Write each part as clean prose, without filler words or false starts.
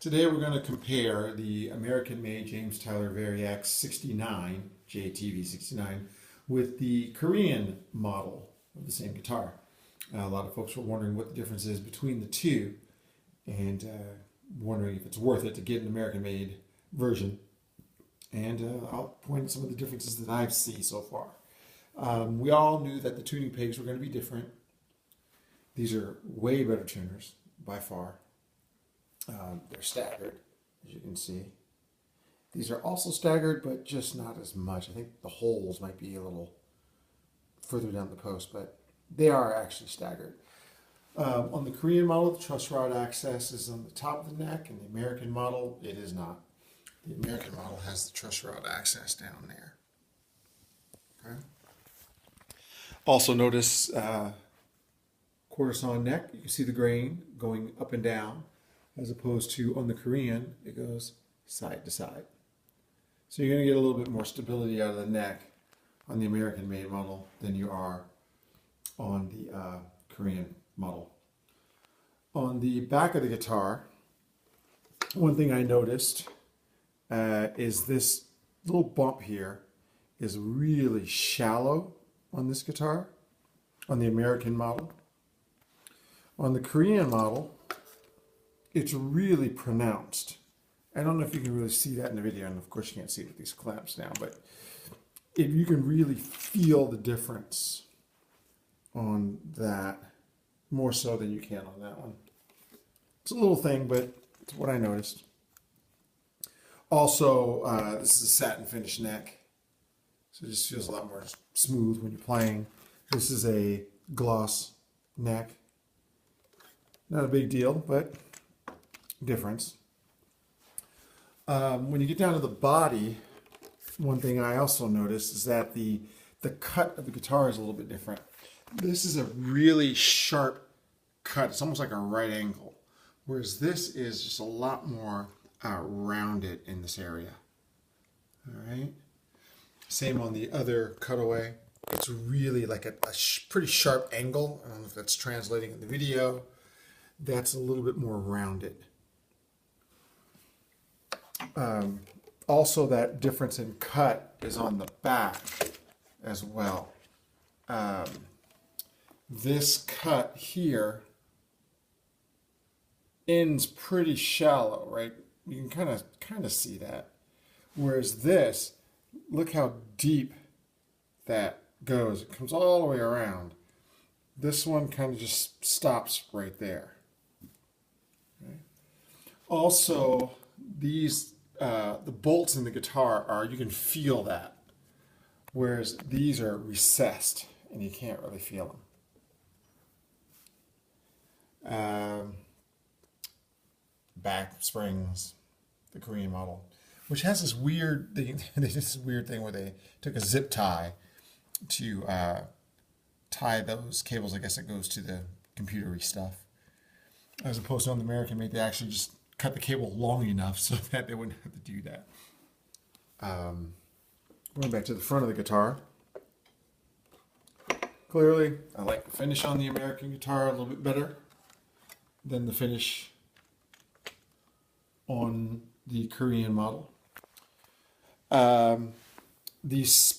Today we're going to compare the American-made James Tyler Variax 69, JTV-69, with the Korean model of the same guitar. A lot of folks were wondering what the difference is between the two and wondering if it's worth it to get an American-made version. And I'll point out some of the differences that I've seen so far. We all knew that the tuning pegs were going to be different. These are way better tuners by far. They're staggered, as you can see. These are also staggered, but just not as much. I think the holes might be a little further down the post, but they are actually staggered. On the Korean model, the truss rod access is on the top of the neck, and the American model, it is not. The American model has the truss rod access down there. Okay. Also notice quarter sawn neck. You can see the grain going up and down, as opposed to on the Korean, it goes side to side. So you're going to get a little bit more stability out of the neck on the American-made model than you are on the Korean model. On the back of the guitar, one thing I noticed is this little bump here is really shallow on this guitar, on the American model. On the Korean model, it's really pronounced. I don't know if you can really see that in the video, and of course you can't see it with these clamps now, but if you can really feel the difference on that, more so than you can on that one. It's a little thing, but it's what I noticed. Also, this is a satin finish neck, so it just feels a lot more smooth when you're playing. This is a gloss neck. Not a big deal, but difference. When you get down to the body, one thing I also noticed is that the cut of the guitar is a little bit different. This is a really sharp cut. It's almost like a right angle, whereas this is just a lot more rounded in this area. All right. Same on the other cutaway. It's really like a pretty sharp angle. I don't know if that's translating in the video. That's a little bit more rounded. Also, that difference in cut is on the back as well. This cut here ends pretty shallow, right? You can kind of see that. Whereas this, look how deep that goes. It comes all the way around. This one kind of just stops right there. Okay. Also, these the bolts in the guitar are, you can feel that, whereas these are recessed and you can't really feel them. Back springs, the Korean model, which has this weird thing, where they took a zip tie to tie those cables. I guess it goes to the computery stuff, as opposed to on the American made, they actually just cut the cable long enough so that they wouldn't have to do that. Going back to the front of the guitar, clearly I like the finish on the American guitar a little bit better than the finish on the Korean model. The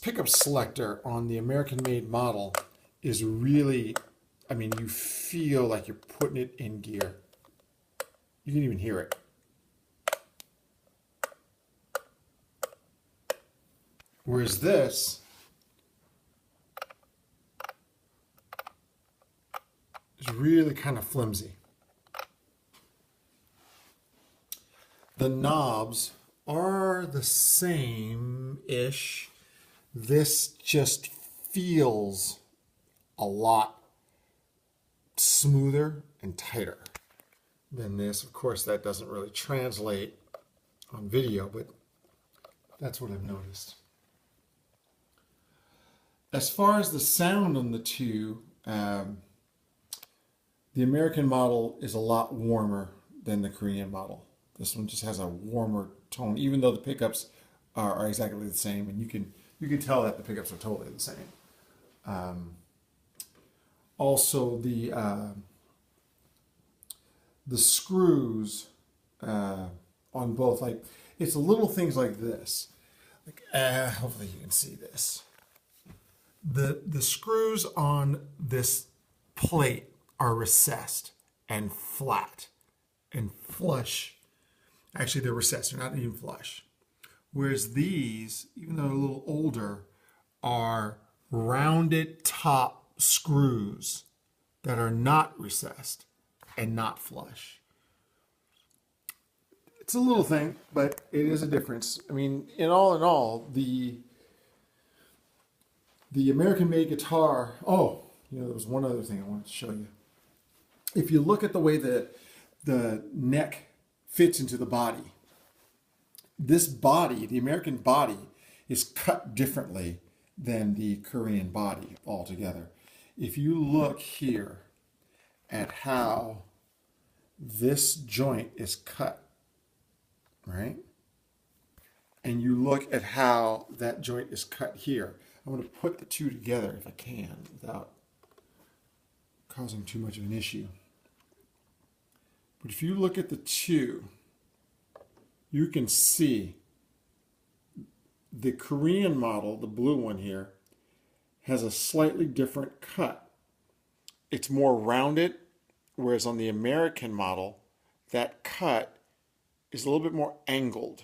pickup selector on the American-made model is really, I mean, you feel like you're putting it in gear. You can even hear it. Whereas this is really kind of flimsy. The knobs are the same-ish. This just feels a lot smoother and tighter than this. Of course, that doesn't really translate on video, but that's what I've noticed. As far as the sound on the two, the American model is a lot warmer than the Korean model. This one just has a warmer tone, even though the pickups are exactly the same, and you can tell that the pickups are totally the same. Also, the screws on both. Like, it's little things like this. Like, hopefully you can see this. The screws on this plate are recessed and flat and flush. Actually, they're recessed, they're not even flush. Whereas these, even though they're a little older, are rounded top screws that are not recessed and not flush. It's a little thing, but it is a difference. I mean, in all, the American-made guitar. Oh, there was one other thing I wanted to show you. If you look at the way the neck fits into the body, this body, the American body, is cut differently than the Korean body altogether. If you look here at how this joint is cut, right? And you look at how that joint is cut here. I'm going to put the two together if I can without causing too much of an issue. But if you look at the two, you can see the Korean model, the blue one here, has a slightly different cut. It's more rounded, whereas on the American model, that cut is a little bit more angled.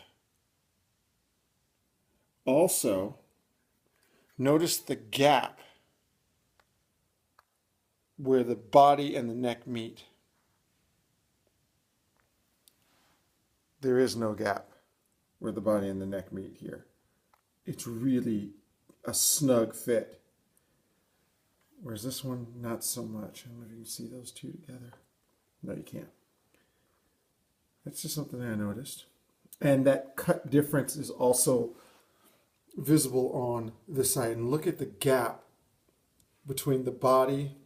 Also, notice the gap where the body and the neck meet. There is no gap where the body and the neck meet here. It's really a snug fit. Whereas this one, not so much. I don't know if you can see those two together. No, you can't. That's just something I noticed. And that cut difference is also visible on this side. And look at the gap between the body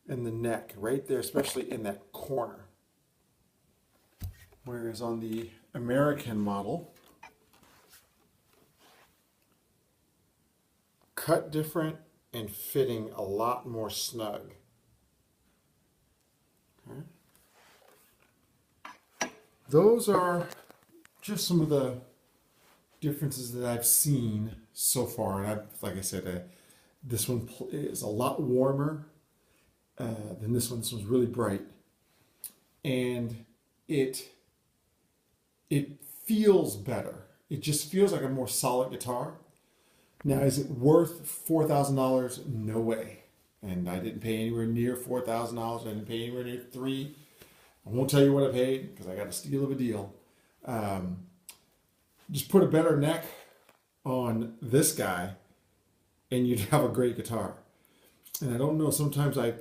and the neck right there, especially in that corner. Whereas on the American model, cut different and fitting a lot more snug. Okay. Those are just some of the differences that I've seen so far. And like I said, this one is a lot warmer than this one. This one's really bright. And it feels better. It just feels like a more solid guitar. Now, is it worth $4,000? No way. And I didn't pay anywhere near $4,000. I didn't pay anywhere near $3,000. I won't tell you what I paid because I got a steal of a deal. Just put a better neck on this guy and you'd have a great guitar. And I don't know, sometimes I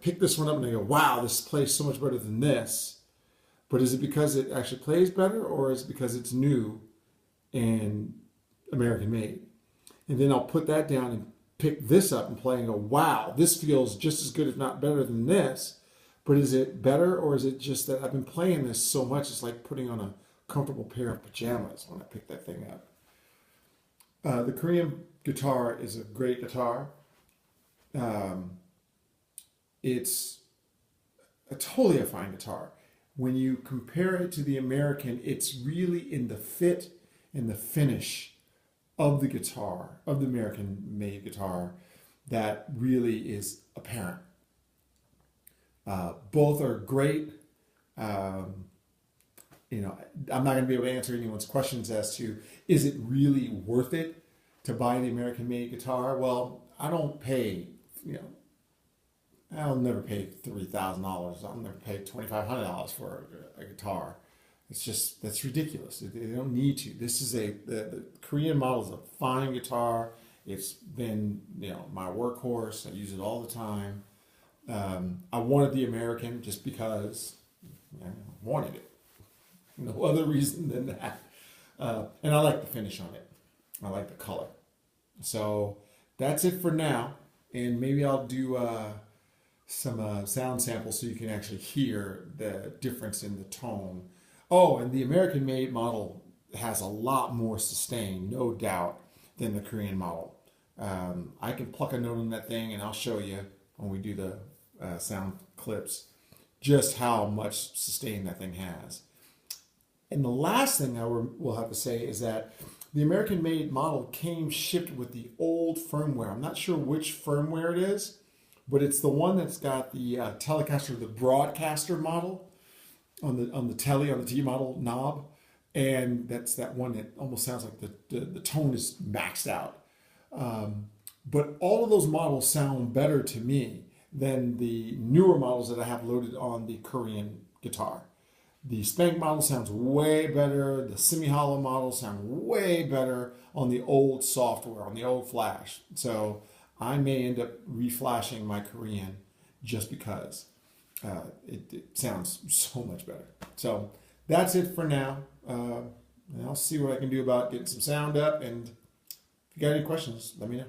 pick this one up and I go, wow, this plays so much better than this. But is it because it actually plays better, or is it because it's new and American made? And then I'll put that down and pick this up and play and go, wow, this feels just as good if not better than this. But is it better, or is it just that I've been playing this so much it's like putting on a comfortable pair of pajamas when I pick that thing up? The Korean guitar is a great guitar. It's totally a fine guitar. When you compare it to the American, it's really in the fit and the finish of the guitar, of the American-made guitar, that really is apparent. Both are great. I'm not going to be able to answer anyone's questions as to, is it really worth it to buy the American-made guitar? Well, I don't pay, I'll never pay $3,000. I'll never pay $2,500 for a guitar. It's just, that's ridiculous. They don't need to. This is the Korean model is a fine guitar. It's been, my workhorse. I use it all the time. I wanted the American just because I wanted it. No other reason than that. And I like the finish on it. I like the color. So that's it for now. And maybe I'll do some sound samples so you can actually hear the difference in the tone. Oh, and the American-made model has a lot more sustain, no doubt, than the Korean model. I can pluck a note on that thing, and I'll show you when we do the sound clips just how much sustain that thing has. And the last thing I will have to say is that the American-made model came shipped with the old firmware. I'm not sure which firmware it is, but it's the one that's got the Telecaster, the broadcaster model on the T model knob, and that's that one that almost sounds like the tone is maxed out. But all of those models sound better to me than the newer models that I have loaded on the Korean guitar. The Spank model sounds way better. The semi-hollow models sound way better on the old software, on the old flash. So I may end up reflashing my Korean just because it sounds so much better. So that's it for now. And I'll see what I can do about getting some sound up. And if you got any questions, let me know.